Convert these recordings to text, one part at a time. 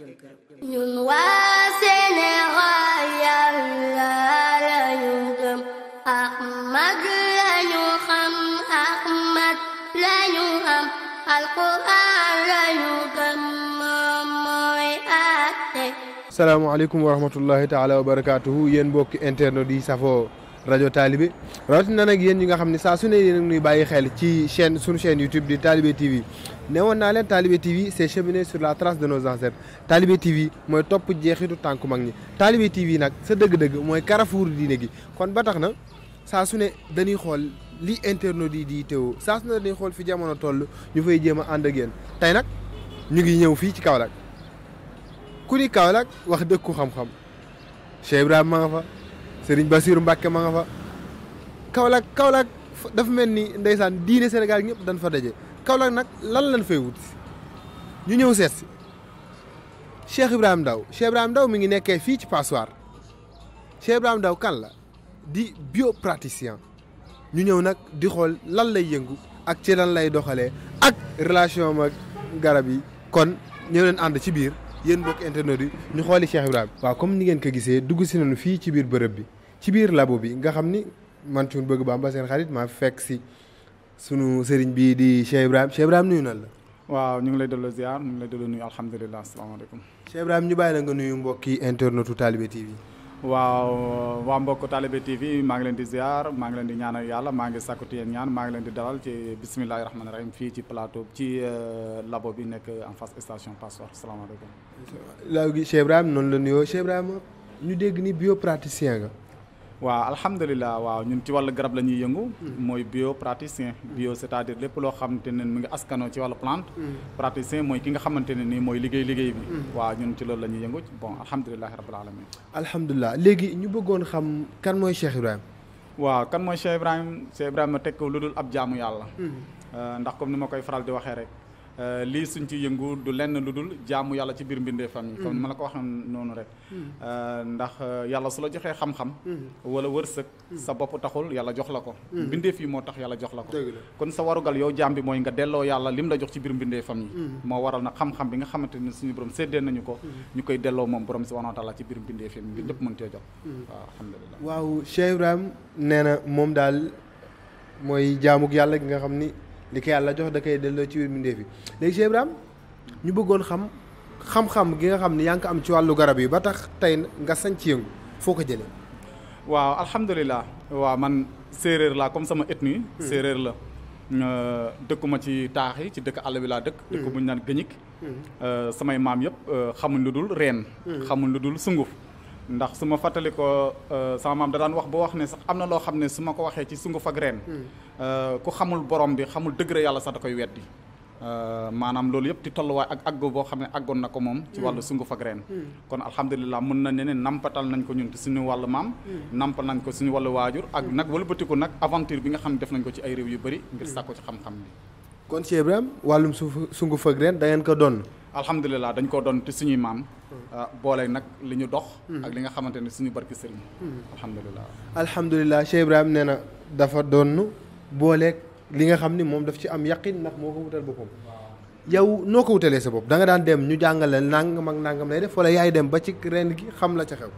ñun waa Sénégal Yàlla lañu gëm Ahmad lañu xam Ahmad lañu am Alquran lañu gëm moom mooy àtte. salaamaaleykum wa rahmatullahi taala wa barakaatuhu yéen mbokki internet yi safoo rajo Talibé rawatina nag yéen ñi nga xam ne saa su ne yéen a ngi nuy bàyyi xel ci sunu chaîne YouTube di Talibé TV ne woon naa leen Talibé TV c'est cheminer sur la trace de nos ancêtres Talibé TV mooy topp jeexitu tànku mag ñi Talibé TV nag sa dëgg-dëgg mooy carrefour diine gi kon ba tax na saa su ne dañuy xool li internet yi di teewoo saa su ne dañuy xool fi jamono toll ñu fay jéem a ànd ak yéen tey nag ñu ngi ñëw fii ci Kaolack ku ni Kaolack wax dëkku xam-xam Cheikh Ibrahima ma nga fa Serigne Bassirou Mbacké ma nga fa Kaolack dafa mel ni ndeysaan diine Sénégal ñëpp dañ fa daje Kaolack nag lan lañ fay wut ñu ñëw seet si Cheikh Ibrahima Ndaw mi ngi nekkee fii ci Passoire Cheikh Ibrahima Ndaw kan la di biopraticien ñu ñëw nag di xool lan lay yëngu ak ci lan lay doxalee ak relation ak garab yi kon ñëw leen ànd ci biir yéen mbokk internet yi ñu xooli Cheikh Ibrahima. waaw comme ni ngeen ko gisee dugg si nañu fii ci biir bërëb bi ci biir labo bi nga xam ni man Thioune Bëgg Bamba seen xarit maa fekk si sunu sëriñ bii di Cheikh Ibrahima nuyu na la. waaw ñu ngi lay delloo ziar ñu ngi lay delloo nuyu alhamdulilah asalaamaaleykum. Cheikh Ibrahima ñu bàyyi la nga nuyu mbokki internetu Talibé TV. waaw waa mbokk Talibé TV maa ngi leen di ziar maa ngi leen di ñaanal yàlla maa ngi sàkku yéen ñaan maa ngi leen di dalal ci bismillahi rahmaani rahim fii ci plateau ci labo bi nekk en face station Passoire salaamaaleykum. laaw gi Cheikh Ibrahima noonu la nuyoo Cheikh Ibrahima ñu dégg ni biopraticien nga. waaw alhamdulilah waaw ñun ci wàllu garab la ñuy yëngu. mooy biopraticien. bio c'est-à-dire lépp loo xamante ne mu ngi askanoo ci wàllu plante. praticien mooy ki nga xamante ne nii mooy liggéey bi. waaw ñun ci loolu la ñuy yëngu bon alhamdulilah rabbil alamin. alhamdulilah léegi ñu bëggoon xam kan mooy Cheikh Ibrahima. waaw kan mooy Cheikh Ibrahima teg ko lu dul ab jaamu yàlla. ndax comme ni ma koy faral di waxee rek. lii suñ ci yëngu du lenn lu dul jaamu yàlla ci biir mbindeefam yi comme ni ma la ko waxee noonu rek ndax yàlla su la joxee xam-xam wala wërsëg sa bopp taxul yàlla jox la ko mbindeef yi moo tax yàlla jox la ko kon sa warugal yow jaam bi mooy nga delloo yàlla lim la jox ci biir mbindeefam yi moo waral nag xam-xam bi nga xamante ni suñu borom séddee nañu ko ñu koy delloo moom borom subhanahu wa taala ci biir mbindeefam yi ñëpp mën cee jox waaw alhamdulilah waaw Cheikh Ibrahima nee na moom daal mooy jaamuk yàlla gi nga xam ni li ko yàlla jox da koy delloo ci biir mbindeef yi léegi Cheikh Ibrahima ñu bëggoon xam-xam gi nga xam ne yaa ngi ko am ci wàllu garab yi ba tax tey nga sañ ci yëngu foo ko jëlee. waaw alhamdulilah waaw man séeréer laa comme sama ethnie séeréer la dëkkuma ci taax yi ci dëkk àll bi laa dëkk. dëkk bu ñu naan gëñik samay maam yëpp xamuñ lu dul reen. xamuñ lu dul sunguf. ndax su ma fàttali ko sama maam da daan wax boo wax ne sax am na loo xam ne su ma ko waxee ci sunguf ak reen ku xamul borom bi xamul degré yàlla sax da koy weddi maanaam loolu yëpp di tolluwaay ak aggo boo xam ne aggoon na ko moom ci wàllu sunguf ak reen kon alhamdulilah mën na ne nampatal nañ ko ñun ci suñu wàllu maam nampal nañ ko suñu wàllu waajur ak nag wëlbatiku nag aventure bi nga xam ne def nañ ko ci ay réew yu bëri ngir sàkku ci xam-xam bi kon Cheikh Ibrahima wàllum sunguf ak reen da ngeen ko doon alhamdulilah dañ koo doon te suñuy maam boole nag li ñu dox ak li nga xamante ne suñu barki sëriñ alhamdulilah Cheikh Ibrahima nee na dafa doon booleeg li nga xam ni moom daf ci am yaqin ndax moo ko wutal boppam yow noo ko wutalee sa bopp da nga daan dem ñu jàngale nangam ak nangam lay def wala yaay dem ba ci ren gi xam la ca xew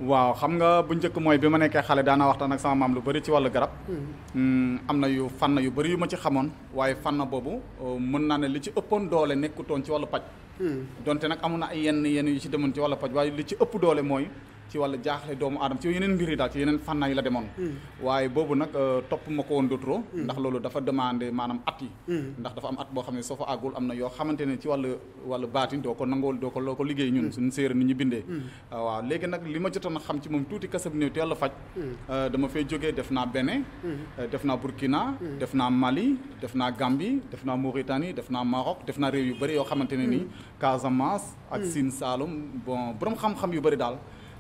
waaw xam nga bu njëkk mooy bi ma nekkee xale daana waxtaan ak sama maam lu bëri ci wàllu garab am na yu fànn yu bëri yu ma ci xamoon waaye fànn boobu mën naa ne li ci ëppoon doole nekkutoon ci wàllu paj donte nag amoon na ay yenn yu ci demoon ci wàllu paj waaye li ci ëpp doole mooy ci wàllu jaaxle doomu aadama ci yeneen mbir yi daal ci yeneen fànn yi la demoon waaye boobu nag topp ma ko woon de trop ndax loolu dafa demandé maanaam at yi ndax dafa am at boo xam ne soo fa àggul am na yoo xamante ne ci wàllu baatin doo ko nangool doo ko liggéey ñun suñu séeréer ni ñu bindee waaw léegi nag li ma jotoon a xam ci moom tuuti kasab néew te yàlla faj dama fay jógee def naa Bénin def naa Burkina def naa Mali def naa Gambie def naa Mauritanie def naa Maroc def naa réew yu bëri yoo xamante ne nii Casamance ak Sine Saloum bon borom xam-xam yu bëri daal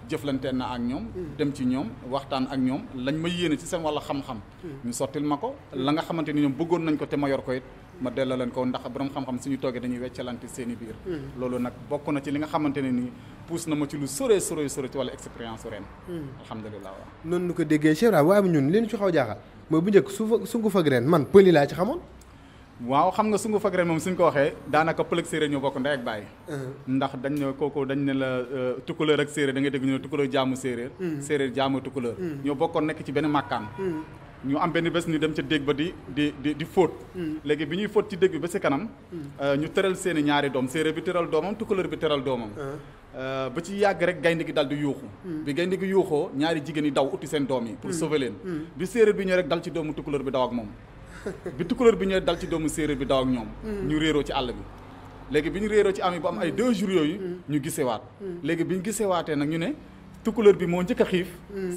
jëflante na ak ñoom dem ci ñoom waxtaan ak ñoom lañ ma yéene ci seen wàlla xam-xam ñu sottil ma ko la nga xamante ni ñoom bëggoon nañ ko te ma yor ko it ma delloo leen ko ndax borom xam-xam suñu toogee dañuy weccalante seen i biir loolu nag bokk na ci li nga xamante ne nii pousse na ma ci lu sore ci wàllu expérience ren alhamdulilah waaw noonu nu ko déggee Cheikh Ibrahima waaye ñun leen ci xaw jaaxal mooy bu njëkk sunguf ak reen man pëli laa ci xamoon waaw xam nga sunguf ak ren moom suñ ko waxee daanaka pël ak séeréer ñoo bokk ndey ak bàyyi. ndax dañ ne kooku dañ ne la tukkuleur ak séeréer da ngay dégg ñu ne tukkuleur jaamu séeréer. séeréer jaamu tukkuleur. ñoo bokkoon nekk ci benn màkkaan. ñu am benn bés ñu dem ca dégg ba di fóot. léegi bi ñuy fóot ci dégg bi ba si kanam. ñu tëral seeni ñaari doom séeréer bi tëral doomam tukkuleur bi tëral doomam. ba ci yàgg rek gaynde gi dal di yuuxu. bi gaynde gi yuuxoo ñaari jigéen yi daw uti seen doom yi. pour sauver leen. bi séeréer bi ñëw rek dal ci doomu tukkuleur bi daw ak moom. bi tukkuleur bi ñëwee dal ci doomu séeréer bi daw ak ñoom. ñu réeroo ci àll bi. léegi bi ñu réeroo ci am yi bu am ay 2 jours yooyu. ñu gisewaat. léegi bi ñu gisewaatee nag ñu ne tukkuleur bi moo njëkk a xiif.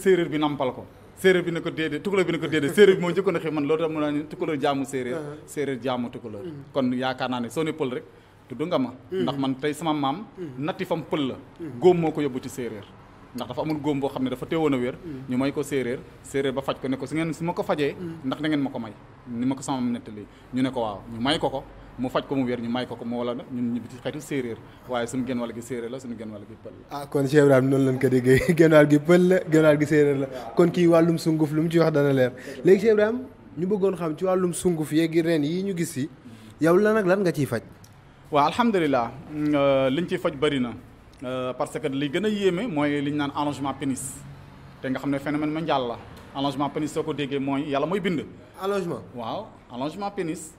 séeréer bi nampal ko. séeréer bi ne ko déedéet tukkuleur bi ne ko déedéet séeréer bi moo njëkkoon a xiif man loolu tax mu ne tukkuleur jaamu séeréer. séeréer jaamu tukkuleur. kon yaakaar naa ne soo ne pël rek tudd nga ma. ndax man tey sama maam. natifam pël la. góom moo ko yóbbu ci séeréer. ndax dafa amul góom boo xam ne dafa teewoon a wér ñu may ko séeréer ba faj ko ne ko su ma ko fajee ndax da ngeen ma ko may ni ma ko sama nettali ñu ne ko waaw ñu may ko mu faj ko mu wér ñu may ko mu wala ñun ñibbi ci xeetu séeréer waaye suñu genn wàll gi séeréer la suñu genn wàll gi pël la. ah kon Cheikh Ibrahima noonu lañ ko déggee genn wàll gi pël la genn wàll gi séeréer la kon kii wàllum sunguf lu mu ci wax dana leer léegi Cheikh Ibrahima ñu bëggoon xam ci wàllum sunguf yeegi ren yi ñu gis si yow la nag lan nga ciy faj. waaw alhamdulilah liñ ciy faj bëri na. parce que li gën a yéeme mooy li ñu naan allongement pénis te nga xam ne phénomène mondial la allongement pénis soo ko déggee mooy yàlla mooy bind. allongement waaw allongement pénis.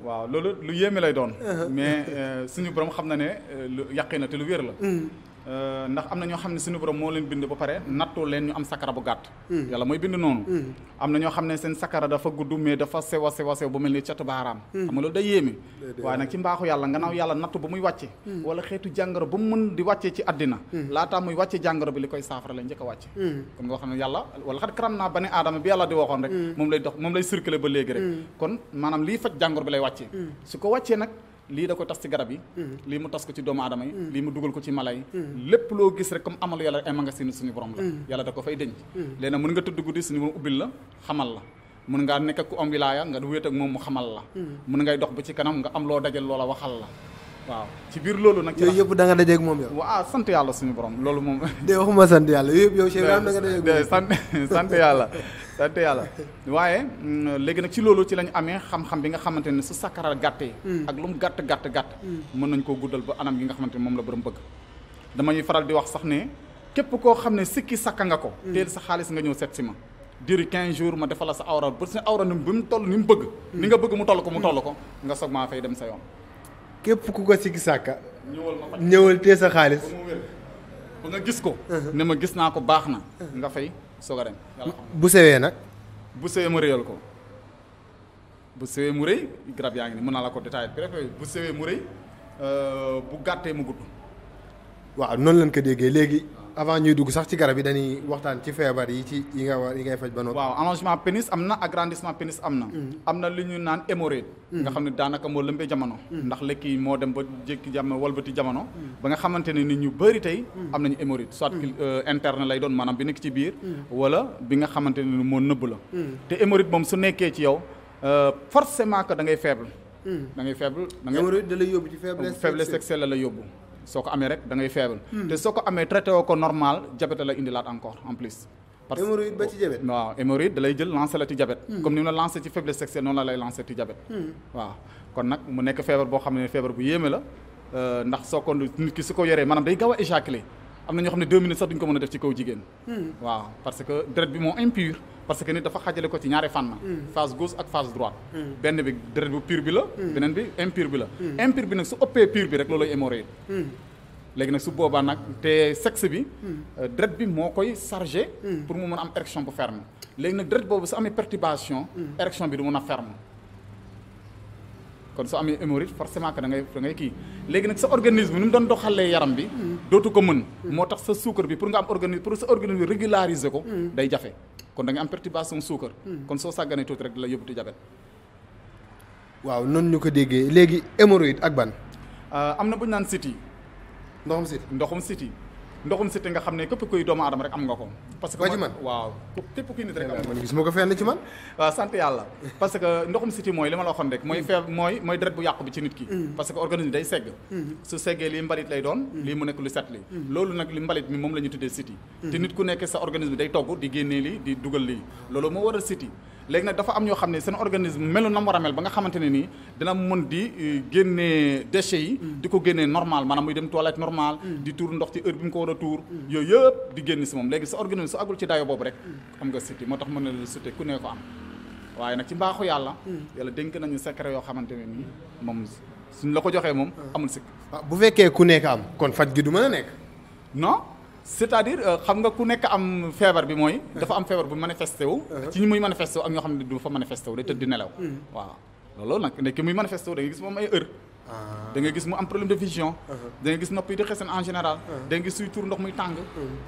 waaw loolu lu yéeme lay doon. mais suñu borom xam na ne lu yàqee na te lu wér la. ndax am na ñoo xam ne suñu borom moo leen bind ba pare nattoo leen ñu am sakara bu gàtt. yàlla mooy bind noonu. am na ñoo xam ne seen sakara dafa gudd mais dafa sew a sew ba mel ni catu baaraam. xam nga loolu day yéeme. waaye nag ci mbaaxu yàlla gannaaw yàlla nattu ba muy wàcce. wala xeetu jàngoro ba mu mën di wàccee ci àddina. laataa muy wàcce jàngoro bi li koy saafara la njëkk a wàcce. kon nga xam ne yàlla wala xat karam naa ba ne aadama bi yàlla di waxoon rek. moom lay circuler ba léegi rek. kon maanaam liy faj jàngoro bi lay wàccee. su ko wàccee nag lii da koy tas ci garab yi lii mu tas ko ci doomu aadama yi lii mu dugal ko ci mala yi lépp loo gis rek comme amalu yàlla ay magasin suñu borom la yàlla da ko fay denc léegi nag mën nga tëdd guddi suñu borom ubbil la xamal la mën ngaa nekk ak ku am wilaaya nga wéet ak moom mu xamal la mën ngay dox ba ci kanam nga am loo dajal loola waxal la waaw ci biir loolu nag yooyu yëpp da nga dajeeg moom yow waaw sant yàlla suñu borom loolu moom de waxuma sant yàlla yooyu yëpp yow Cheikh Ibrahima da nga dajeeg moom sant yàlla sant yàlla waaye léegi nag ci loolu ci lañ amee xam-xam bi nga xamante ne su sakara gàttee ak lu mu gàtt mën nañ koo guddal ba anam gi nga xamante ne moom la borom bëgg damay faral di wax sax ne képp koo xam ne sikki sakka nga ko teel sa xaalis nga ñëw seet si ma diiru 15 jours ma defal la sa awra ba sa awra ni mu toll ni mu bëgg ni nga bëgg mu toll ko nga soog maa fay dem sa yoon képp ku ko sikki sàkka ñëwal tee sa xaalis ba nga gis ko ne ma gis naa ko baax na nga fay soog a dem yàlla xam bu sewee nag bu sewee mu réyal ko bu sewee mu rëy garab yaa ngi ni mën naa la ko détaillé préfet bu sewee mu rëy bu gàttee mu gudd waaw noonu lañ ko déggee léegi avant ñuy dugg sax ci garab yi dañuy waxtaan ci feebar yi ci yi ngay faj ba noppi. waaw allongement pénis am na agrandissement pénis am na. am na li ñu naan hémorroïde. nga xam ne daanaka moo lëmbee jamono. ndax lekk yi moo dem ba jékki jamono walbati jamono. ba nga xamante ne nit ñu bëri tey am nañu hémorroïde soit interne lay doon maanaam bi nekk ci biir. wala bi nga xamante ne moo nëbb la. te hémorroïde moom su nekkee ci yow forcément que da ngay faible. da ngay faible da ngay hémorroïde da lay yóbbu ci faiblesse sexuelle la yóbbu. soo ko amee rek da ngay faible. te soo ko amee traité woo ko normal diabète la indilaat encore en plus. parce que hémorroïde ba ci diabète. waaw hémorroïde da lay jël lancé la ci diabète. comme ni mu la lancé ci faiblesse sexuelle noonu la lay lancé ci diabète. waaw kon nag mu nekk feebar boo xam ne feebar bu yéeme la ndax soo ko nit ki su ko yoree maanaam day gaaw a éjaculer am na ñoo xam ne 2 minutes sax duñ ko mën a def ci kaw jigéen. waaw parce que deret bi moo impur parce que nit dafa xaajale ko ci ñaari fànn. phase gauche ak phase droite. benn bi deret bu pur bi la. beneen bi impur bi la. impur bi nag su ëppee pur bi rek loolay hémorroïde. léegi nag su boobaa nag te sexe bi deret bi moo koy chargé pour mu mën a am érection bu ferme léegi nag deret boobu su amee perturbation érection bi du mën a ferme kon su amee hémorroïde forcément que da ngay kii léegi nag sa organisme ni mu doon doxalee yaram bi dootu ko mën moo tax sa suukar bi pour nga am organisme pour sa organisme bi régulariser ko day jafe kon da nga am perturbation suukar kon soo sàgganee tuuti rek da la yóbbuti diabète waaw noonu ñu ko déggee léegi hémorroïde ak ban am na bu ñu naan siti ndoxum siti nga xam ne képp kuy doomu aadama rek am nga ko parce que man waaw képp kuy nit rek am man gis ma ko fenn ci man waaw sant yàlla parce que ndoxum siti mooy li ma la waxoon rek mooy deret bu yàqu bi ci nit ki parce que organisme day segg su seggee lii mbalit lay doon lii mu nekk lu set li loolu nag li mbalit mi moom la ñu tuddee siti te nit ku nekk sa organisme bi day togg di génnee lii di dugal lii loolu moo waral siti léegi nag dafa am ñoo xam ne seen organisme melu na mu war a mel ba nga xamante ne nii dina mën di génnee déchets yi di ko génnee normal maanaam muy dem toilette normal di tuur ndox ci heure bi mu ko war a tuur yooyu yëpp di génn si moom léegi sa organisme su agul ci dayo boobu rek am nga siti moo tax mën na la siti ku ne ko am waaye nag ci mbaaxu yàlla dénk nañu secret yoo xamante ne nii moom suñ la ko joxee moom amul sikk bu fekkee ku nekk am kon faj gi du mën a nekk non c'est-à-dire xam nga ku nekk am feebar bi mooy dafa am feebar bu manifesté wu ci ñi muy manifesté wu ak ñoo xam ne du fa manifesté wu day tëdd di nelaw waaw loolu nag ne ki muy manifesté wu da nga gis moom ay heure da nga gis mu am problème de vision da nga gis nopp yi di xesen en général da nga gis suy tur ndox muy tàng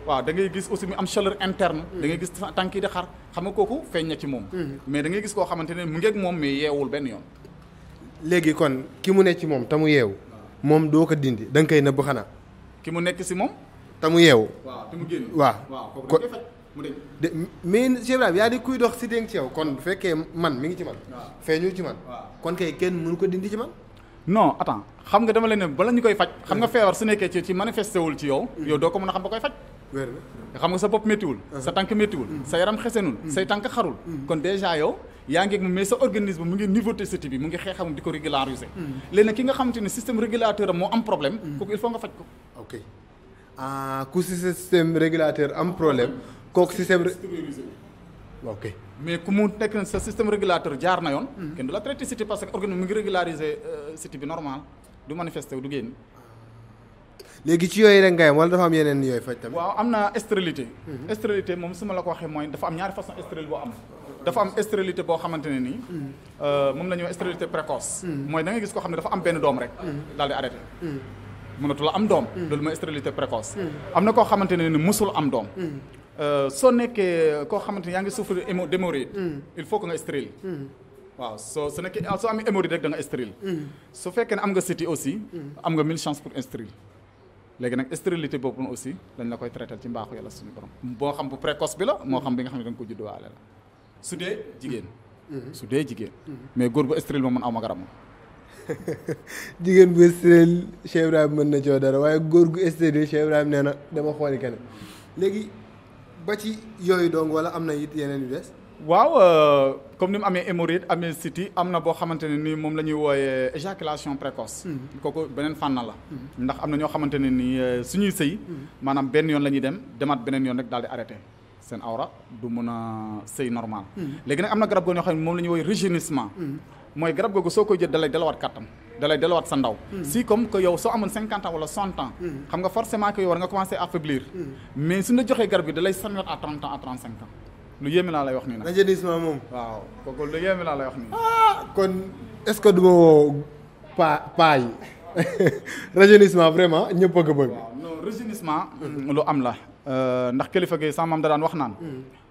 waaw da ngay gis aussi mu am chaleur interne da ngay gis tànk yi di xar xam nga kooku feeñ na ci moom mais da ngay gis koo xamante ne mu ngeeg moom mais yeewul benn yoon léegi kon ki mu nekk ci moom te mu yeewu moom doo ko dindi da nga koy nëbb xanaa ki mu nekk si moom te mu yeewu waaw te mu génn waaw kooku dañ koy faj mu deñ de mais Cheikh Ibrahima yaa di kuy dox si dénk ci yow kon bu fekkee man mi ngi ci man feeñul ci man kon kay kenn mënu ko dindi ci man non attends xam nga dama leen ne bala ñu koy faj xam nga feebar su nekkee ci manifesté wul ci yow yow doo ko mën a xam ba koy faj wér xam nga sa bopp méttiwul sa tànk méttiwul sa yaram xesenul say tànk xarul kon déjà yow yaa ngi mais sa organisme mu ngi niveauté bi mu ngi xeexam di ko régulariser léegi nag ki nga xamante ne système régulateur am moo am problème kooku il faut nga faj ko ok ku si système régulateur am problème kooku système ok mais ku mu nekk sa système régulateur jaar na yoon kenn du la traité cité parce que organisme mu ngi régulariser cité bi normal du manifesté wu du génn léegi ci yooyu rek ngay am wala dafa am yeneen yooyu faj tamit waaw am na stérilité stérilité moom su ma la ko waxee mooy dafa am ñaari façon stérile boo am dafa am stérilité boo xamante ne nii moom la ñuy wax stérilité précoce mooy da nga gis koo xam ne dafa am benn doom rek daal di arrêté mënatu la am doom loolu mooy stérilité précoce am na koo xamante ne ni musul am doom soo nekkee koo xamante ne yaa ngi souffrir d'hémorroïde il faut que nga stérile waaw soo nekkee soo amee hémorroïde rek da nga stérile su fekkee ne am nga city aussi am nga 1000 chances pour stérile léegi nag stérilité boobu aussi dañ la koy traité ci mbaaxu yàlla suñu borom boo xam bu précoce bi la moo xam bi nga xam ne da nga ko judduwaale la su dee jigéen mais góor bu stérile moom man aw ma garab jigéen bu stérile Cheikh Ibrahima mën na coow dara waaye góor gu stérile Cheikh Ibrahima nee na dama xooli keneen léegi ba ci yooyu donc wala am na it yeneen yu des waaw comme ni mu amee hémorroïde amee city am na boo xamante ne ni moom la ñuy wooyee éjaculation précoce kooku beneen fànn la ndax am na ñoo xamante ne ni suñuy sëy maanaam benn yoon la ñuy demaat beneen yoon rek daal di arrêté seen awra du mën a sëy normal léegi nag am na garab goo ñoo xam ne moom la ñuy wooye rajeunissement mooy garab googu soo koy jël dalay delawaat kàttan dalay delawaat sa ndaw si comme que yow soo amoon 50 ans wala 60 ans xam nga forcément que yow war nga commencer à affaiblir mais suñu la joxee garab gi dalay sànniwaat à 30 ans à 35 ans lu yéeme laa lay wax nii nag rajeunissement moom waaw kooku lu yéeme laa lay wax nii kon est-ce que du ma woo paa yi rajeunissement vraiment ñëpp a ko bëgg waaw non rajeunissement lu am la ndax kilifa gi sama maam da daan wax naan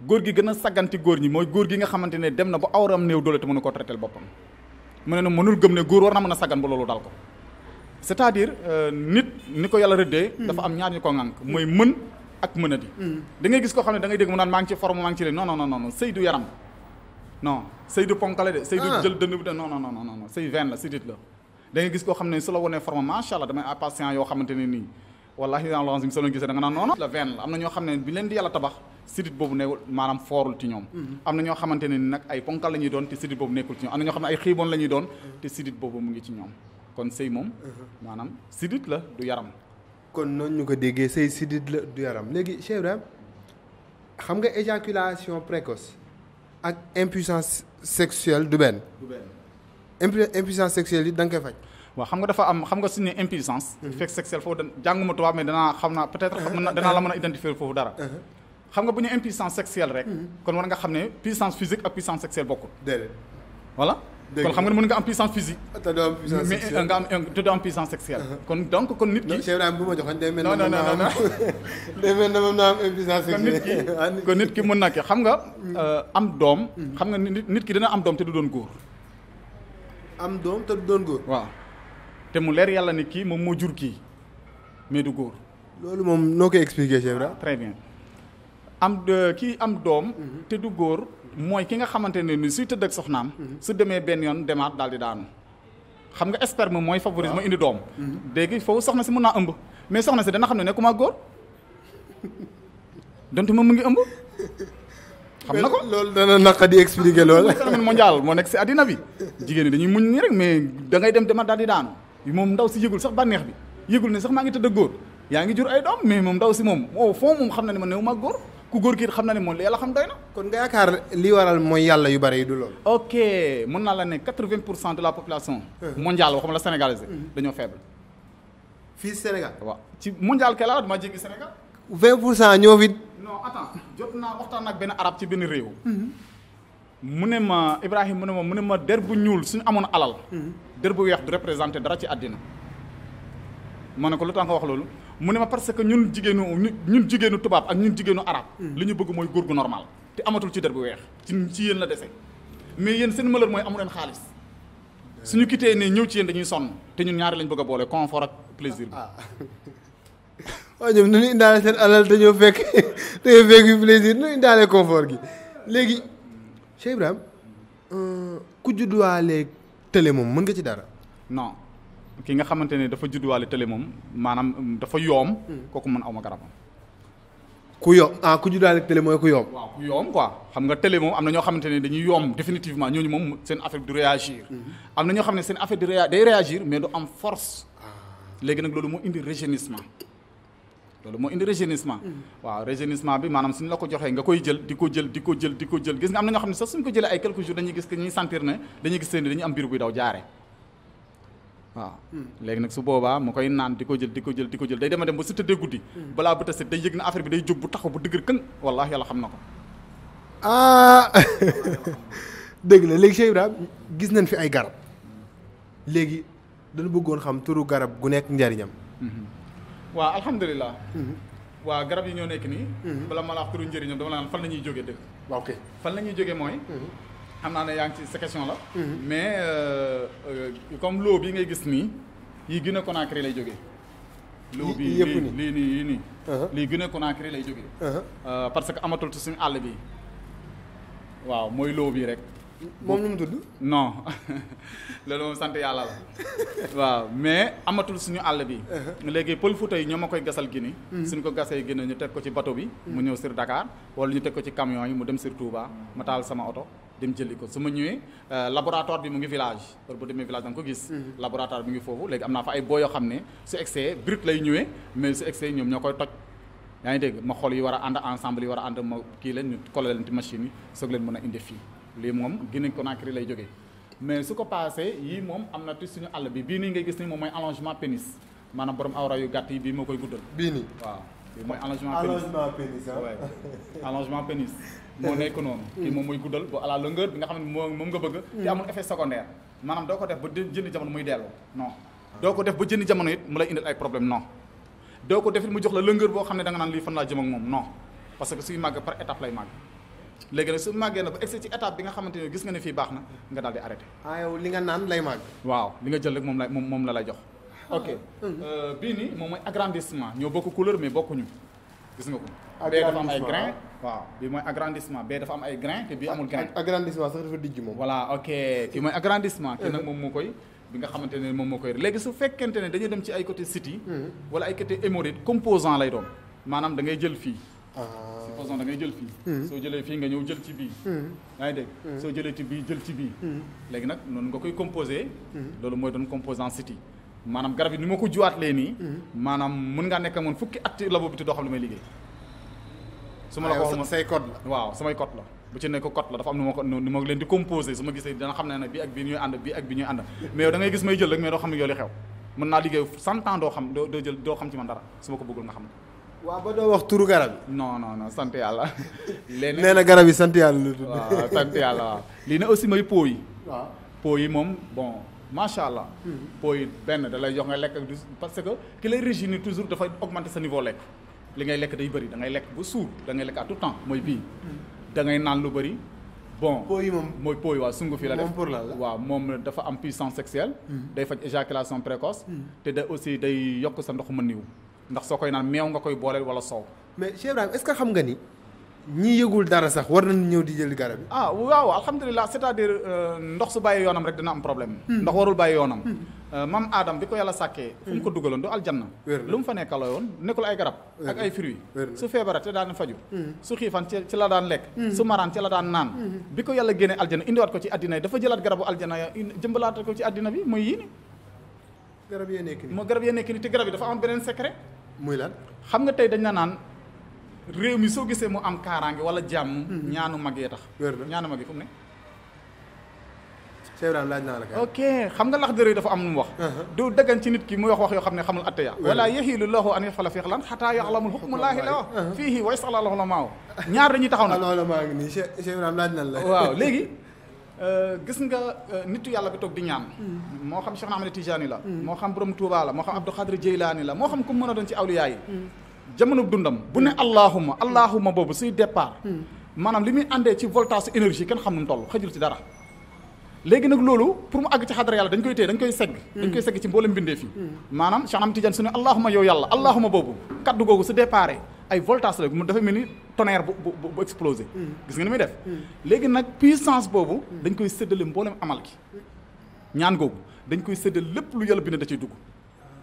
góor gi gën a sagganti góor ñi mooy góor gi nga xamante ne dem na ba awram néew doole te mënu ko traité boppam mu ne mënul gëm ne góor war na mën a saggan ba loolu dal ko c'est-à-dire nit ni ko yàlla rëddee dafa am ñaar ñu ko ŋànk mooy mën ak mënadi da ngay gis koo xam ne da ngay dégg mu naan maa ngi ci forme maa ngi ci leen non sëy du yaram non sëy du ponkale de sëy du jël dënd bi de non sëy veine la sidit la da ngay gis koo xam ne su la wonee forme macha allah damay patient yoo xamante ne nii wallahi alazim soo leen gisee da nga naan noonu la veine la am na ñoo xam ne bi leen di yàlla tabax sidit boobu newul maanaam foorul ci ñoom am na ñoo xamante ne ni nag ay ponkal la ñuy doon te sidit boobu nekkul ci ñoom am na ñoo xam ne ay xiiboon la ñuy doon te sidit boobu mu ngi ci ñoom kon sëy moom maanaam sidit la du yaram kon noonu ñu ko déggee say sidit la du yaram léegi Cheikh Ibrahima xam nga éjaculation précoce ak impuissance sexuelle du benn impuissance sexuelle yi da nga koy faj waaw xam nga dafa am xam nga suñu impuissance fekk sexuelle foofu jànguma tubaab mais danaa xam naa peut-être danaa la mën a identifier foofu dara xam nga bu ñu impuissance sexuelle rek kon war nga xam ne puissance physique ak puissance sexuelle bokkul déedéet voilà kon xam nga ne mën nga am puissance physique te doo am puissance sexuelle mais nga am te doo am puissance sexuelle kon donc kon nit ki Cheikh Ibrahima bu ma joxoon day mel non day mel ne moom naa am impuissance sexuelle kon nit ki mën na ki xam nga am doom xam nga nit ki dina am doom te du doon góor am doom te du doon góor waaw te mu leer yàlla ni kii moom moo jur kii mais du góor loolu moom noo koy expliquer Cheikh Ibrahima très bien kii am doom te du góor mooy ki nga xamante ne ni suy tëdd ak soxnaam su demee benn yoon demaat daal di daanu xam nga sperme mooy favorise mooy indi doom léegi foofu soxna si mën naa ëmb mais soxna si dana xam ne nekkuma góor donte moom mu ngi ëmb xam na ko. loolu dana naqa di expliquer loolu. phénomène mondial moo nekk si àddina bi jigéen ñi dañuy muñ nii rek mais da ngay dem dema daal di daanu moom ndaw si yëgul sax bànneex bi yëgul ne sax maa ngi tëdd góor yaa ngi jur ay doom mais moom ndaw si moom au fond moom xam na ne man néew ma góor ku góor kii xam na ne moom li yàlla xam doy na. kon nga yaakaar li waral mooy yàlla yu bari yi du loolu. ok mën naa la ne 80% de la population mondiale waxuma la sénégalaise dañoo faible. fii Sénégal. waaw ci mondial kay laa dama jéggi Sénégal. 20% ñoo fi. non attends jot naa waxtaan ak benn arab ci benn réew. mu ne ma Ibrahima mu ne ma der bu ñuul suñu amoon alal. der bu weex du représenté dara ci àddina. ma ne ko lu tax nga wax loolu mu ne ma parce que ñun jigéenu tubaab ak ñun jigéenu arab li ñu bëgg mooy góor gu normal te amatul ci der bu weex ci yéen la dese mais yéen seen malheur mooy amu leen xaalis suñu kitee ne ñëw ci yéen dañuy sonn te ñun ñaari lañ bëgg a boole confort ak plaisir bi. waaw ñoom nu ñu indaale seen alal dañoo fekk plaisir nu ñu indaale confort gi léegi Cheikh Ibrahima ku judduwaale télé moom mën nga ci dara. non ki nga xamante ne dafa judduwaale télé moom maanaam dafa yoom. kooku man aw ma garabam. ku judduwaale télé mooy ku yoom. waaw ku yoom quoi xam nga télé moom am na ñoo xamante ne dañuy yoom définitivement ñooñu moom seen affaire du réagir. am na ñoo xam ne seen affaire day réagir mais du am force. léegi nag loolu moo indi rajeunissement. waaw rajeunissement bi maanaam suñu la ko joxee nga koy jël di ko jël gis nga am na ñoo xam ne sax suñu ko jëlee ay quelques jours dañuy gis que ñuy sentir ne dañuy gis seen dañuy am biir buy daw jaare waaw léegi nag su boobaa mu koy naan di ko jël day dem ba su tëddee guddi balaa bët a set day yëg na affaire bi day jóg bu taxaw bu dëgër këng wallaahi yàlla xam na ko dëgg la léegi Cheikh Ibrahima gis nañ fi ay garab léegi dañu bëggoon xam turu garab gu nekk njariñam waaw alhamdulilah waaw garab yi ñoo nekk nii bala ma la wax turu njëriñam dama la naan fan la ñuy jógee dëgg waaw ok fan la ñuy jógee mooy xam naa ne yaa ngi ci sa question la mais comme loo bi ngay gis nii yi Guinée Conakry lay jógee loo bi lii nii lii Guinée Conakry lay jógee parce que amatul ci suñu àll bi waaw mooy loo bi rek moom nu mu tudd non loolu moom sant yàlla la waaw mais amatul suñu àll bi léegi pël Fuuta yi ñoo ma koy gasal Guinée suñ ko gasee Guinée ñu teg ko ci bateau bi mu ñëw sur Dakar wala ñu teg ko ci camion yi mu dem sur Touba ma taal sama oto dem jëli ko su ma ñëwee laboratoire bi mu ngi village par bu demee village da nga ko gis laboratoire bi mu ngi foofu léegi am naa fa ay boo yoo xam ne su excès brut lay ñëwee mais su excès ñoom ñoo koy toj yaa ngi dégg ma xool yi war a ànd ensemble yi war a ànd ma kii leen ñu collé leen ci machine yi soog leen mën a indi fii lii moom Guinée Conakry lay jógee mais su ko passé yii moom am na ci suñu àll bi bii nii ngay gis ni moom mooy allongement pénis maanaam borom awra yu gàtt yi bii moo koy guddal bii nii waaw bii mooy allongement pénis moo nekk noonu kii moom mooy guddal ba à la longueur bi nga xam ne moom nga bëgg te amul effet secondaire maanaam doo ko def ba jëndi jamono muy dellu non doo ko def ba jëndi jamono it mu lay indil ay problème non doo ko def it mu jox la longueur boo xam ne da nga naan lii fan laa jëm ak moom non parce que suy màgg par étape lay màgg léegi nag su màggee na ba egsi ci étape bi nga xamante ne gis nga ne fii baax na nga daal di arrêté. yow li nga naan lay màgg. waaw li nga jël rek moom la lay jox. ok bii nii moom mooy agrandissement ñoo bokk couleur mais bokkuñu gis nga ko. bee dafa am ay grain waaw bii mooy agrandissement bee dafa am ay grain te bii amul grain. agrandissement sax dafa dijj moom. voilà ok kii mooy agrandissement. kii nag moom moo koy bi nga xamante ne moom moo koy léegi su fekkente ne dañuy dem ci ay côté city wala ay côté hémorroïde composant lay doon maanaam da ngay jël fii. supposons da ngay jël fii soo jëlee fii nga ñëw jël ci bii yaa ngi dégg soo jëlee ci bii jël ci bii léegi nag noonu nga koy composé loolu mooy doon composant city maanaam garab yi ni ma ko juwaatlee nii maanaam mën ngaa nekk moom fukki at ci labo bi te doo xam li may liggéey su ma la ko waxee say code la waaw samay code la bu ci nekk code la dafa am ni ma leen di composé su ma gisee dana xam ne bii ak bii ñuy ànd bii ak bii ñuy ànd mais yow da ngay gis may jël rek mais doo xam ne yow li xew mën naa liggéey 100 ans doo xam ci man dara su ma ko bëggul nga xam waaw ba doo wax turu garab yi. non sant yàlla. léegi nee na garab yi sant yàlla lu tudd. waaw sant yàlla waaw. lii ne aussi mooy pot yi. waaw pot yi moom bon macha allah. pot yi benn da lay jox nga lekk ak parce que ki lay régime toujours dafay augmenter sa niveau lekk. li ngay lekk day bëri da ngay lekk ba suur da ngay lekk à tout temps mooy bii. da ngay naan lu bëri. bon pot yi moom mooy pot yi waaw sungu fi la def moom pour lan la waaw moom dafa am puissance sexuelle. day faj éjaculation précoce. te da aussi day yokk sa ndox ma niw ndax soo koy naan meew nga koy booleel wala soow. mais Cheikh Ibrahima est-ce que xam nga ni ñi yëgul dara sax war nañu ñëw di jël garab yi. ah waaw alhamdulilah c'est-à-dire ndox su bàyyi yoonam rek dina am problème. ndox warul bàyyi yoonam. mam Adam bi ko yàlla sàkkee. fu mu ko dugaloon du aljanna. lu mu fa nekkaloo woon nekkul ay garab. ak ay fruits. su feebaree te daan faju su xiifan ci la daan lekk. su maraan ci la daan naan. bi ko yàlla génnee aljanna indiwaat ko ci addina yi dafa jëlaat garabu aljanna ya jëmbalaat ko ci addina bi mooy yii nii. garab yee nekk nii moo garab yee nekk nii te garab yi dafa am beneen secret. muy lan xam nga tey dañ la naan réew mi soo gisee mu am kaaraange wala jàmm. ñaanu mag yee tax. ñaanu mag yi fu mu ne. Cheikh Ibrahima laaj naa la kay. ok xam nga lax dërëy dafa am nu mu wax. du dëggan ci nit ki muy wax yoo xam ne xamul atteya. wala yahilu lahu an yafala fi xalan xataa yaxlamul hukmullaahi la wax. fiihi wa yas'ala al ulamaa ñaar dañuy taxaw nag. loolu maa ngi nii Cheikh Ibrahima laaj na la. waaw léegi gis nga nitu yàlla bi toog di ñaan. moo xam Cheikh Ahmed Tidiane la. moo xam borom Touba la moo xam Abdou Khadir Jeylaani la moo xam ku mën a doon ci awliyaa yi. jamono dundam bu ne allahuma boobu suy départ. maanaam li muy àndee ci voltage énergie kenn xam nu mu toll xëjul ci dara. léegi nag loolu pour mu àgg ci xadara yàlla dañ koy téye dañ koy segg. dañ koy segg ci mboolem bindee fii. maanaam Cheikh Ahmed Tidiane su ne allahuma yow yàlla allahuma boobu kaddu googu su départ ay voltage la mu dafa mel ni tonnerre bu explosé. gis nga ni muy def. léegi nag puissance boobu. dañ koy séddale mboolem amal ki ñaan googu dañ koy séddale lépp lu yàlla bind da ciy dugg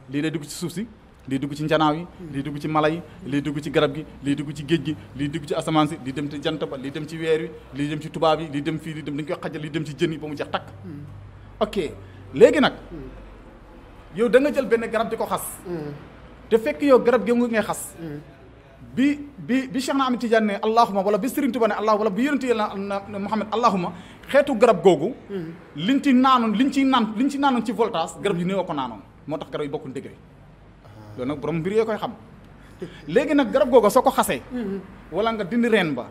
lii day dugg ci suuf si. lii dugg ci njanaaw yi lii dugg ci mala yi lii dugg ci garab gi lii dugg ci géej gi lii dugg ci asamaan si lii dem ci jant ba lii dem ci weer wi lii dem ci tubaab yi lii dem fii lii dem dañ koy xajal lii dem ci jën yi ba mu jeex takk. ok léegi nag yow da nga jël benn garab di ko xas. te fekk yow garab gi nga ngay xas. bi Cheikh Ahmed Tidiane ne allahuma wala bi Serigne Touba ne allahuma wala bi yonent Yàlla Muhammad allahuma xeetu garab googu. liñ ci naanoon ci voltage garab yi néew ko naanoon moo tax garab yi bokkul degré. loolu nag borom mbir yee koy xam léegi nag garab googu soo ko xasee. wala nga dindi reen ba.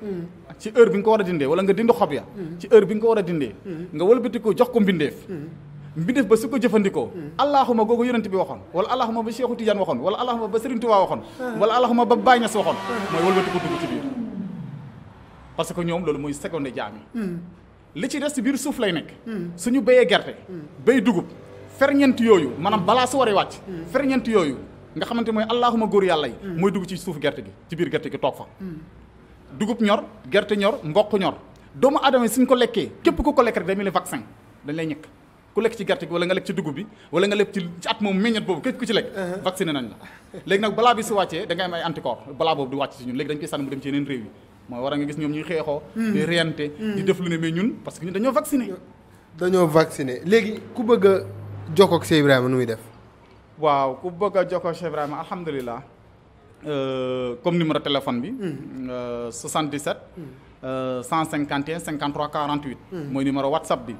ci heure bi nga ko war a dindee wala nga dindi xob ya. ci heure bi nga ko war a dindee. nga wëlbati ko jox ko mbindeef. mbindeef ba su ko jëfandikoo. allahuma googu yonent bi waxoon wala allahuma ba Cheikhu Tidiane waxoon wala allahuma ba Serigne Touba waxoon. wala allahuma ba Baye Niass waxoon. mooy wëlbati ko dugg ci biir. parce que ñoom loolu mooy seconde jaam yi. li ci des ci biir suuf lay nekk. suñu béyee gerte. béy dugub ferñeent yooyu maanaam balaa su waree wàcc. ferñeent yooyu. nga xamante mooy allahuma góor yàlla yi mooy dugg ci suuf gerte gi ci biir gerte gi toog fa dugub ñor gerte ñor mboq ñor doomu aadama yi suñ ko lekkee képp ku ko lekk rek day mel ni vaccin dañ lay ñëkk ku lekk ci gerte gi wala nga lekk ci dugub bi wala nga lekk ci at moom meññet boobu képp ku ci lekk vacciné nañ la léegi nag balaa bi si wàccee da ngay am ay anticorps balaa boobu du wàcc ci ñun léegi dañ koy sànni mu dem ci yeneen réew yi mooy war a nga gis ñoom ñuy xeexoo di reyante di def lu ne mais ñun parce que ñun dañoo vacciné léegi ku bëgg a jokkoo ak Cheikh Ibrahima nu muy def. waaw ku bëgg a jokkoo Cheikh Ibrahima alhamdulilah comme numéro téléphone bi. 77. 151 53 48. mooy numéro WhatsApp bi.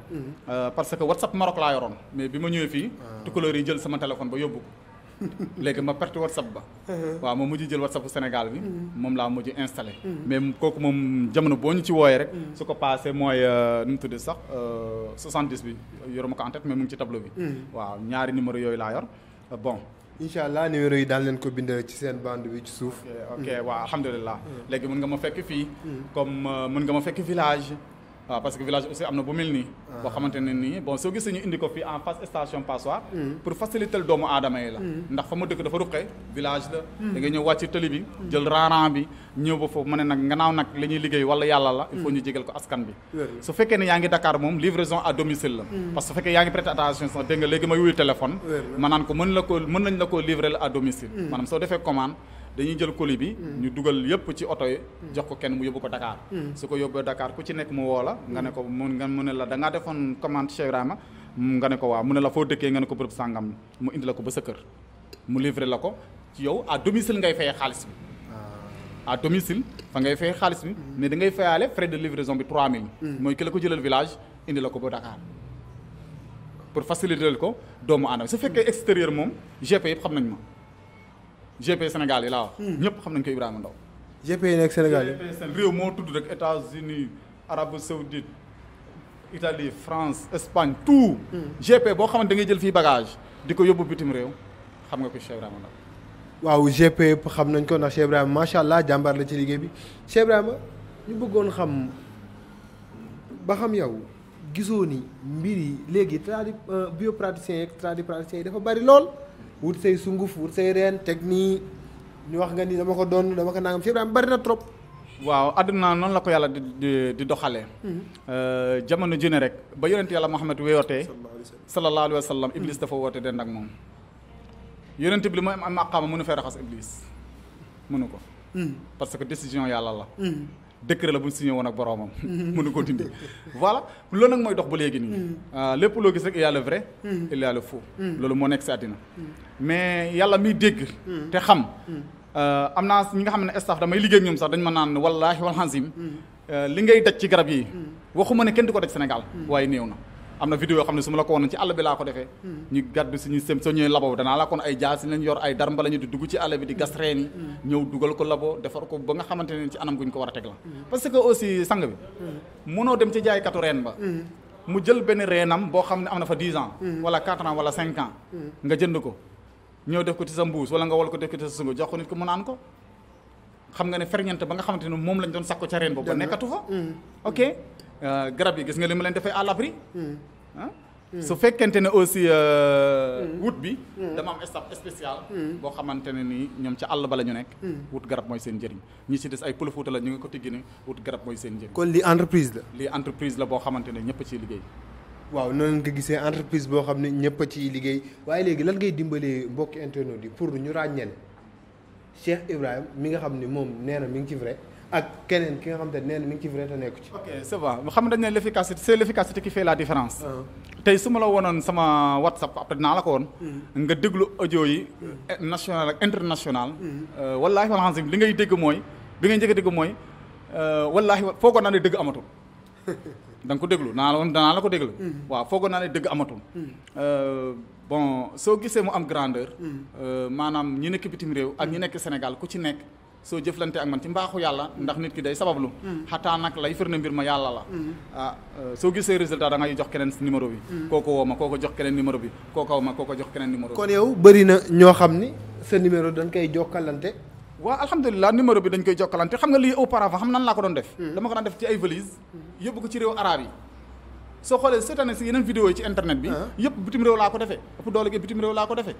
parce que WhatsApp Maroc laa yoroon mais bi ma ñëwee fii. tukulóor yi jël sama téléphone ba yóbbu ko léegi ma perte WhatsApp ba. waaw ma mujj jël WhatsApp bu Sénégal bi. moom laa mujj installé. mais kooku moom jamono boo ñu ci wooyee rek. su ko paasee mooy nu mu tuddee sax 70 bi yoruma ko en tête mais mu ngi ci tableau bi. waaw ñaari numéro yooyu laa yor. bon incha allah numéro yi daal leen ko bindal ci seen bande bi ci suuf. ok waaw alhamdulilah. léegi mën nga ma fekk fii. comme mën nga ma fekk village. waaw parce que village aussi am na bu mel nii. boo xamante ne nii bon soo gisee ñu indi ko fii en face station Passoire. pour faciliter doomu aadama yi la. ndax fa ma dëkk dafa ruqee village la. da ngay ñëw wàcc tëli bi. jël rang bi ñëw ba foofu ma ne nag gannaaw nag li ñuy liggéey wala yàlla la. il faut ñu jégal ko askan bi. su fekkee ne yaa ngi Dakar moom livraison à domicile la. parce que su fekkee yaa ngi prêter attention sax dégg nga léegi may wuyu téléphone. ma naan ko mën nañ la koo livrer à domicile. maanaam soo defee commande. dañuy jël colis bi ñu dugal yëpp ci oto yi jox ko kenn mu yóbbu ko Dakar su ko yóbbee Dakar ku ci nekk mu woo la nga ne ko mu ne la da ngaa defoon commande Cheikh Ibrahima nga ne ko waaw mu ne la foo dëkkee nga ne ko bërëb sàngam mu indi la ko ba sa kër mu livré la ko ci yow à domicile ngay fayee xaalis bi à domicile fa ngay fayee xaalis bi mais da ngay fayaale frais de livraison bi 3000 mooy ki la ko jëlal village indi la ko ba Dakar pour faciliter ko doomu aadama su fekkee extérieur moom GP yëpp xam nañ ma GP Sénégal yi laa wax. ñëpp xam nañ ko Ibrahima Ndaw. GP yi nekk Sénégal yi. GP seen réew moo tudd rek États-Unis Arabie Saoudite Italie France Espagne tout. GP boo xamante da ngay jël fii bagage di ko yóbbu bitim réew xam nga ko Cheikh Ibrahima Ndaw. waaw GP yëpp xam nañ ko ndax Cheikh Ibrahima macha allah jàmbaar la ci liggéey bi Cheikh Ibrahima ñu bëggoon xam ba xam yow gisoo ni mbir yi léegi biopraticien yeeg tradipraticien yi dafa bari lool. wut say sunguf wut say reen teg nii ñu wax nga ni dama ko doon dama ko nangam Cheikh Ibrahima bari na trop waaw àdduna noonu la ko yàlla di doxalee. jamono ju ne rek ba yonent yàlla Muhammad wootee. sallallahu alayhi wa sallam Iblis dafa woote den ak moom. yonent bi li mooy am maqaama mënu fee raxas Iblis mënu ko. parce que décision yàlla la. décret la bu ñu signé woon ak boroomam. mënu ko dindi. voilà loolu nag mooy dox ba léegi nii. lépp loo gis rek il y a le vrai. il y a le faux. loolu moo nekk si àddina. mais yàlla miy dégg. te xam. am naa ñi nga xam ne staff damay liggéey ak ñoom sax dañ ma naan wallaahi wal hazim li ngay daj ci garab yi. waxuma ne kenn di ko daj Sénégal. waaye néew na. am na vidéo yoo xam ne su ma la ko woon ci àll bi laa ko defee. ñu gàddu suñu sem soo ñëwee labo danaa la kon ay jaas lañ yor ay darmba lañu di dugg ci àll bi di gas reen yi. ñëw dugal ko labo defar ko ba nga xamante ne ci anam guñ ko war a teg la. parce que aussi sang bi. mënoo dem ci jaaykatu reen ba. mu jël benn reenam boo xam ne am na fa 10 ans. wala 4 ans wala 5 ans. nga jënd ko ñëw def ko ci sa mbuus wala nga wol ko def ko ci sa sungu jox ko nit ko mu naan ko. xam nga ne ferñeent ba nga xamante ne moom lañ doon sakko ca reen boobu ba nekkatu fa. ok garab yi gis nga li ma leen defee à l'abri. su fekkente ne aussi wut bi dama am staff spécial boo xamante ne nii ñoom ca àll ba la ñu nekk. wut garab mooy seen njëriñ ñi ci des ay pël Fuuta la ñu ngi ko tiggi ne wut garab mooy seen njëriñ. kon lii entreprise la. lii entreprise la boo xamante ne ñëpp ciy liggéey. waaw noonu nga gisee entreprise boo xam ne ñëpp a ciy liggéey waaye léegi lan ngay dimbalee mbokki internautes yi pour ñu ràññee Cheikh Ibrahima mi nga xam ne moom nee na mi ngi ci vrai ak keneen ki nga xam te nee na mi ngi ci vrai te nekku ci. ok c'est bon xam dañ ne l'efficacité c'est l'efficacité qui fait la différence. tey su ma la wonoon sama WhatsApp après dinaa la ko woon. nga déglu audio yi. national ak international. wallaahi wal hazim li ngay dégg mooy bi ngay njëkk a dégg mooy wallaahi foogoon naa ne dëgg amatul. da nga ko déglu danaa la ko déglu. waaw foogoon naa ne dëgg amatul. bon soo gisee mu am grandeur. maanaam ñi nekk bitim réew ak ñi nekk Sénégal ku ci nekk. soo jëflante ak man ci mbaaxu yàlla ndax nit ki day sabablu. xataa nag lay firnde mbir ma yàlla la. soo gisee résultat da ngay jox keneen numéro bi. kooko woo ma kooko jox keneen numéro bi kooko woo ma kooko jox keneen numéro bi. kon yow bëri na ñoo xam ni sa numéro dañ koy jokkalante. waaw alhamdulilah numéro bi dañ koy jokkalante xam nga lii auparavant xam nan laa ko doon def. dama ko daan def ci ay valise yóbbu ko ci réew arabe yi. soo xoolee cette année si yeneen vidéo yi ci internet bi. yëpp bitim réew laa ko defee ëpp doole gi bitim réew laa ko defee.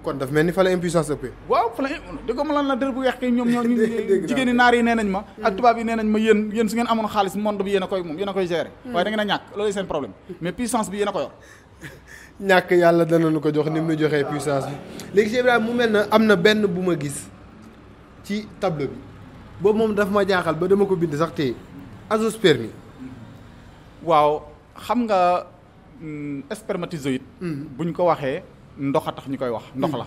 kon daf mel ni fa la impuissance ëppee. waaw fa la dégg nga ma lan la dër bu weex kay ñoom ñoo jigéen ñi naar yi nee nañ ma ak tubaab yi nee nañ ma yéen su ngeen amoon xaalis monde bi yéen a koy moom yéen a koy gérer waaye da ngeen a ñàkk loolu seen problème mais puissance bi yéen a ko yor. ñàkk yàlla danañu ko jox ni mu joxee puissance bi léegi Cheikh Ibrahima mu mel na am na benn bu ma gis ci tableau bi boobu moom daf ma jaaxal ba dama ko bind sax tey azoospermie. waaw xam nga spermatozoïde buñ ko waxee ndox a tax ñu koy wax ndox la.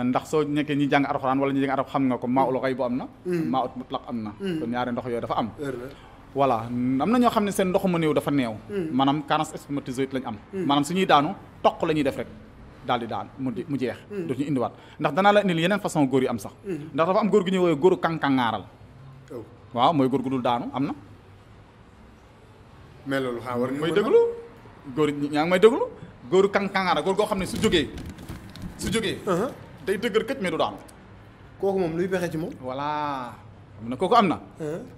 ndax soo nekkee ñi jàng alxuraan wala ñi jàng arab xam nga ko maa ul xayb bu am na. maa ut mutlaq am na. kon ñaari ndox yooyu dafa am. voilà am na ñoo xam ne seen ndox mu néew dafa néew. maanaam carence spermatozoïde lañ am. maanaam su ñuy daanu toq la ñuy def rek daal di daan mu jeex. dootu ñu indiwaat ndax danaa la indil yeneen façon góor yi am sax. ndax dafa am góor gu ñuy woowee góoru kankangaaral. waaw mooy góor gu dul daanu am na. mais loolu xaa war nga may déglu góor ñaa ngi may déglu góoru kankangaara góor goo xam ne su jógee day dëgër këj mais du daanu. kooku moom luy pexe ci moom. voilà am na kooku am na.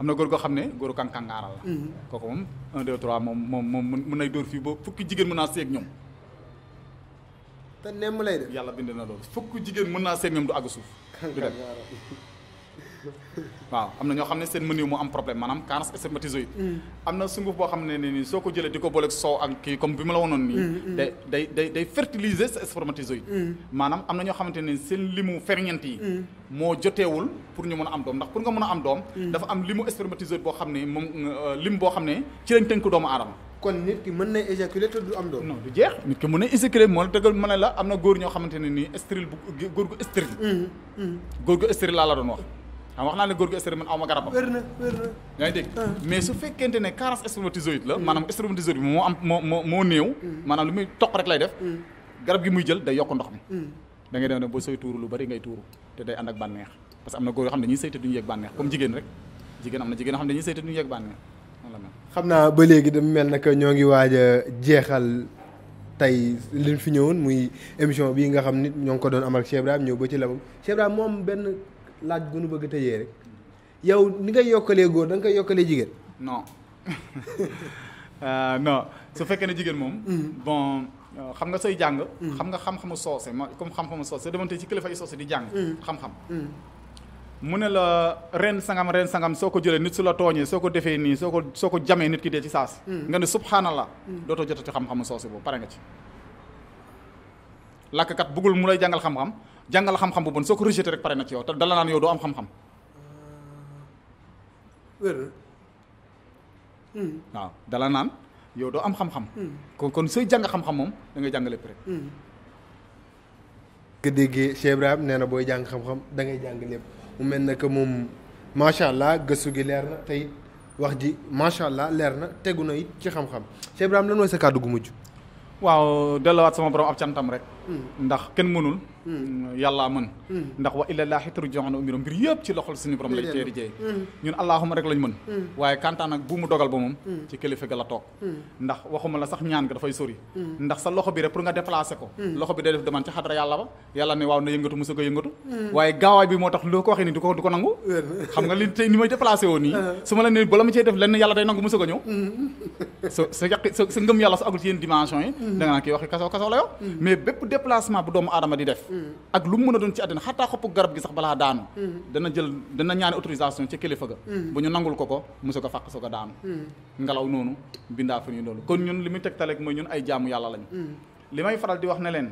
am na góor goo xam ne góoru kankangaaral la. kooku moom 1 2 3 moom mën nay dóor fii ba fukki jigéen mën naa seeg ñoom. te nemm lay def. yàlla bind na loolu fukki jigéen mën naa seeg ñoom du àgg suuf. du dem waaw am na ñoo xam ne seen mëniw moo am problème maanaam carence spermatozoïde. am na sunguf boo xam ne nii soo ko jëlee di ko booleeg soow ak kii comme bi ma la wonoon nii. day fertiliser sa spermatozoïde. maanaam am na ñoo xamante ne seen limu ferñeent yi. moo joteewul pour ñu mën a am doom ndax pour nga mën a am doom. dafa am limu spermatozoïde boo xam ne moom lim boo xam ne ci lañ tënk doomu aadama. kon nit ki mën na éjaculer te du am doom. non du jeex nit ki mën na éjaculer moo la dëggal ma ne la am na góor ñoo xamante ne nii stérile bu góor gu stérile. góor gu stérile laa la doon wax. wax naa ne góor gu stérile man aw ma garabam. wér na yaa ngi dégg mais su fekkente ne carence spermatozoïde la maanaam spermatozoïde bi moo am moo néew. maanaam lu muy toq rek lay def. garab gi muy jël day yokk ndox mi. da ngay dem ne boo sooy tuuru lu bari ngay tuuru te day ànd ak bànneex parce que am na góor yoo xam ne dañuy sëy te duñu yëg bànneex comme jigéen rek jigéen am na jigéen yoo xam ne dañuy sëy te duñu yëg bànneex. xam naa ba léegi dama mel na que ñoo ngi waaj a jeexal tey liñ fi ñëwoon muy émission bii nga xam nit ñoo ngi ko doon amal Cheikh Ibrahima ñëw ba ci labam Cheikh Ibrahima moom benn laaj bu nu bëgg a tëjee rek yow ni ngay yokkalee góor da nga koy yokkalee jigéen. non non su fekkee ne jigéen moom. bon xam nga say jàng. xam nga xam-xamu soose ma comme xam-xamu soose demante ci kilifa yi soose di jàng. xam-xam. mu ne la ren sangam soo ko jëlee nit su la tooñee soo ko defee nii soo ko jamee nit ki dee ci saas nga ne subhanallah dootoo jotati xam-xamu soosi boobu pare nga ci làkkat bëggul mu lay jàngal xam-xam bu bon soo ko rejeté rek pare na ci yow te dala naan yow doo am xam-xam waaw dala naan yow doo am xam-xam kon sooy jàng xam-xam moom da ngay jàng lépp rek nga déggee Cheikh Ibrahima nee na booy jàng xam-xam da ngay jàng lépp mu mel na que moom macha allah gëstu gi leer na te it wax ji macha allah leer na tegu na it ci xam-xam Cheikh Ibrahima lan mooy sa kàddu gu mujj. waaw delluwaat sama borom ab cantam rek. ndax kenn mënul. yàllaa mën. ndax wa illallaahi turja'ul umuur mbir yëpp ci loxol suñu borom lay teeri jëye ñun allahuma rek lañ mën. waaye kantaan nag bu mu dogal ba moom. ci kilifa ga la toog. ndax waxuma la sax ñaan ga dafay sori. ndax sa loxo bi rek pour nga déplacer ko. loxo bi day def demande ci xadra yàlla ba yàlla ne waaw na yëngatu musu ko yëngatu. waaye gaawaay bi moo tax loo ko waxee ni du ko nangu. xam nga li tey ni may déplacé woo nii. su ma la nee bala ma cee def lenn yàlla day nangu musu ko ñëw. sa ngëm yàlla su agul ci yenn dimension yi. da nga naan kii waxi kasaw la yow. mais bépp déplacement bu doomu aadama di def. ak lu mu mën a doon ci àddina xataa xoppu garab gi sax balaa daanu. dana ñaani autorisation ci kilifa ga. bu ñu nangul ko musu ko fàq su ko daanu. ngelaw noonu bindaa fa ñu loolu kon ñun li muy tegtal rek mooy ñun ay jaamu yàlla lañ. li may faral di wax ne leen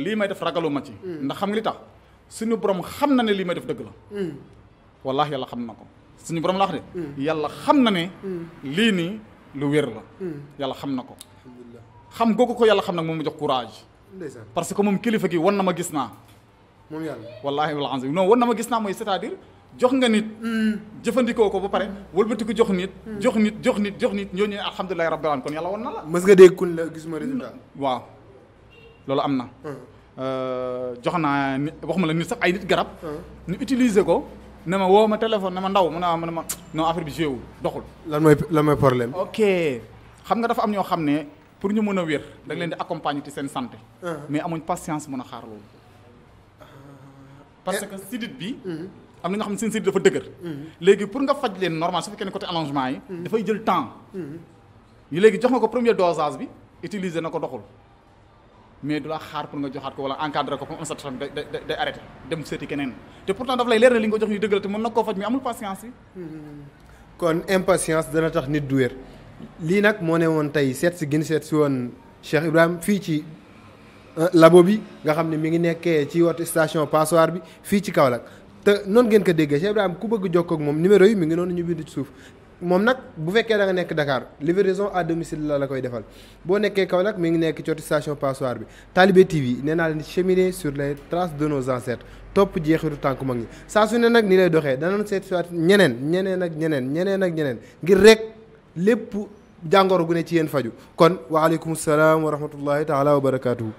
lii may def ragaluma ci. ndax xam nga li tax suñu borom xam na ne lii may def dëgg la. wallaahi yàlla xam na ko suñu borom la wax de. yàlla xam na ne. lii nii lu wér la. yàlla xam na ko. xam googu ko yàlla xam nag moom mu jox courage. parce que moom kilifa gi wan na ma gis naa. moom yàlla wallaahi wal azim non wan na ma gis naa mooy c'est-à-dire jox nga nit. jëfandikoo ko ba pare wëlbati ko jox nit. jox nit ñooñu alhamdulilah rabbil alamin kon yàlla wan na la. mës nga dégg kun la gisuma résultat. waaw loolu am na. jox naa nit waxuma la nit sax ay nit garab. ñu utiliser ko ne ma woo ma téléphone ne ma ndaw mu ne ma non affaire bi joué wul doxul. lan mooy problème. ok xam nga dafa am ñoo xam ne. pour ñu mën a wér da nga leen di accompagner ci seen santé. mais amuñ patience mën a xaar loolu. parce que sidit bi. am na ñoo xam ne seen sidit dafa dëgër. léegi pour nga faj leen normal su fekkee ne côté allongement yi. dafay jël temps. ñu léegi jox nga ko premier dosage bi utiliser na ko doxul mais du la xaar pour nga joxaat ko wala encadrer ko pour am satisfaction day arrêté dem seeti keneen te pourtant daf lay leer na li nga ko jox ñu dëggal te mën na koo faj mais amul patience yi. kon impatience dana tax nit du wér. lii nag moo ne woon tey seet si woon Cheikh Ibrahima fii ci labo bi nga xam ne mi ngi nekkee ci wetu station passoire bi fii ci Kaolack te noonu ngeen ko déggee Cheikh Ibrahima ku bëgg jokkoo ak moom numéro yi mi ngi noonu ñu bind ci suuf moom nag bu fekkee da nga nekk Dakar livraison à domicile la koy defal boo nekkee Kaolack mi ngi nekk ci wetu station passoire bi Talibé TV nee naa leen cheminer sur les traces de nos ancêtres topp jeexitu tànku mag ñi saa su ne nag ni lay doxee danañ seet si waat ñeneen ak ñeneen ngir rek. lépp jàngoro gu ne ci yéen faju kon waaleykum salaam wa rahmatullahi taala wa barakaatuhu.